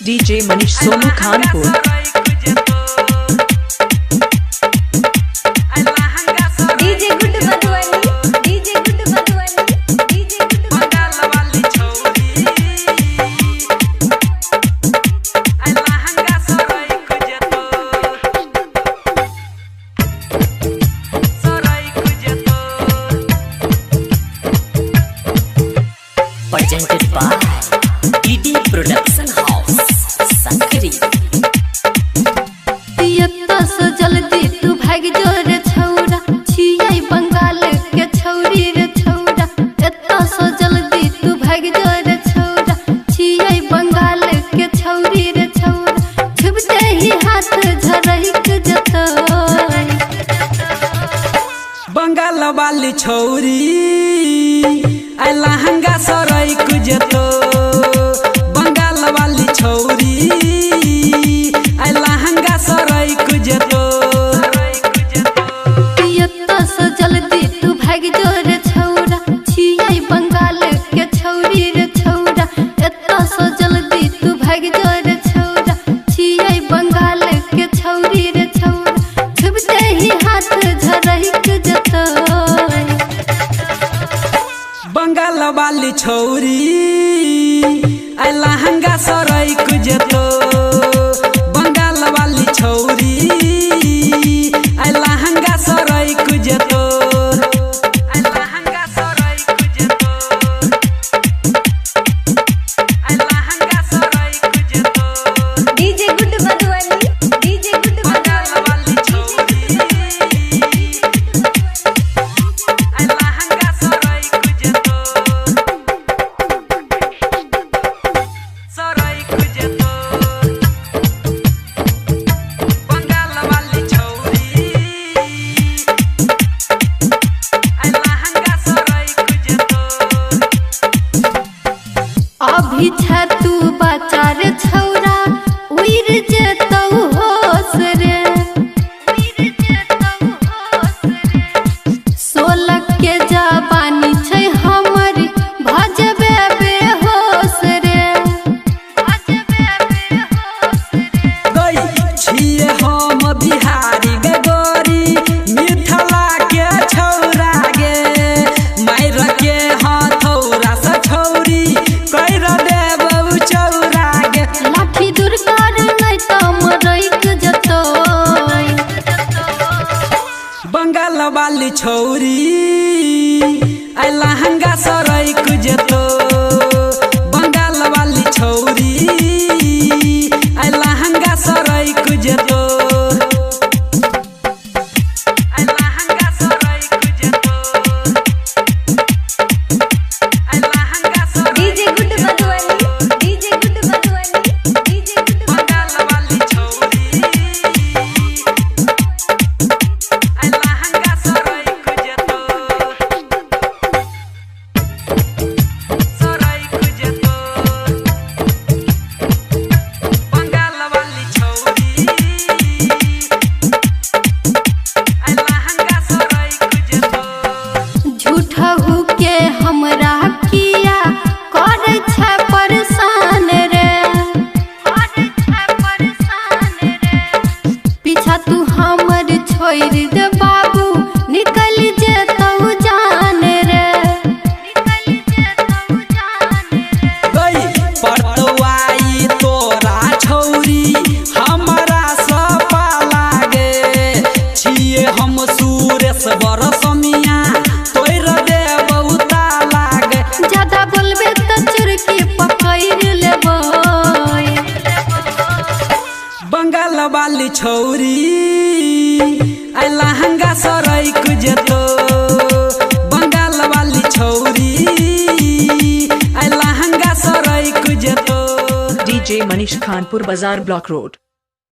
DJ Manish Sonu Khanpur। Presented by DD Production House, Sakri। पियत्ता से जल्दी तू भाग जो रे छौरा, छियै बंगाल के छौरी रे छौरा। एत्ता से जल्दी तू भाग जो रे छौरा, छियै बंगाल के छौरी रे छौरा। छुबते ही हाथ झरक जतो बंगाल वाली छौरी आई लहंगा सराय कुजतो। बंगाल वाली छौरी आई लहंगा सराय कुजतो। पियत्ता से जल्दी तू भाग जो रे छौरा, छियै बंगाल के छौरी रे छौरा। एत्ता से जल्दी तू भाग जो रे छौरा, छियै बंगाल के छौरी रे छौरा। छुबते ही हाथ झरक जतो बंगाल वाली छौरी आई लहंगा सराय कुजतो। बंगाल वाली छौरी आई लहंगा सराय कुजतो। आई लहंगा सराय कुजतो। आई लहंगा सराय कुजतो। DJ good Madhubani, DJ good Bengal वाली छौरी आई लहंगा सराय कुजतो। सराय कुजतो। बंगाल वाली छौरी आई लहंगा सराय कुजतो। अभी छ तू बच्चा रे छौरा, उड़ जेतौ होश रे। 16 के जवानी छै हमर, भजबे बेहोश रे। गई छिए हम बिहारी गे गोरी, मिथिला के छौरा गे। मायर के हथौरा से छौरी कैर देबौ चौरा गे। लाठी दूर कर नहीं तो मरैक जतो बंगाल वाली छौरी आई लहंगा सराय कुजतो। बंगाल वाली छौरी आई लहंगा सराय कुजतो। आई लहंगा सराय कुजतो। आई लहंगा सराय DJ good Madhubani, DJ good Madhubani, DJ good Bengal वाली छौरी आई लहंगा सराय कुजतो। सराय कुजतो। बंगाल वाली छौरी आई लहंगा सराय कुजतो। झूठा हु के हमरा किया करे छै परेशान रे। पीछा तू हमर छोड़ दे बाबू, निकल जेतौ जान रे। गई पड़तवाई तोरा छौरी हमरा सपा लागे। छिए हम सुरेश बरसमिया तोर देबौ लागे। ज्यादा बोलबे तो चुरकी पकड़ लेबो बंगाल वाली छौरी आई लहंगा सराय कुजतो। बंगाल वाली छौरी आई लहंगा सराय कुजतो। DJ Manish Khanpur Bazaar Block Road।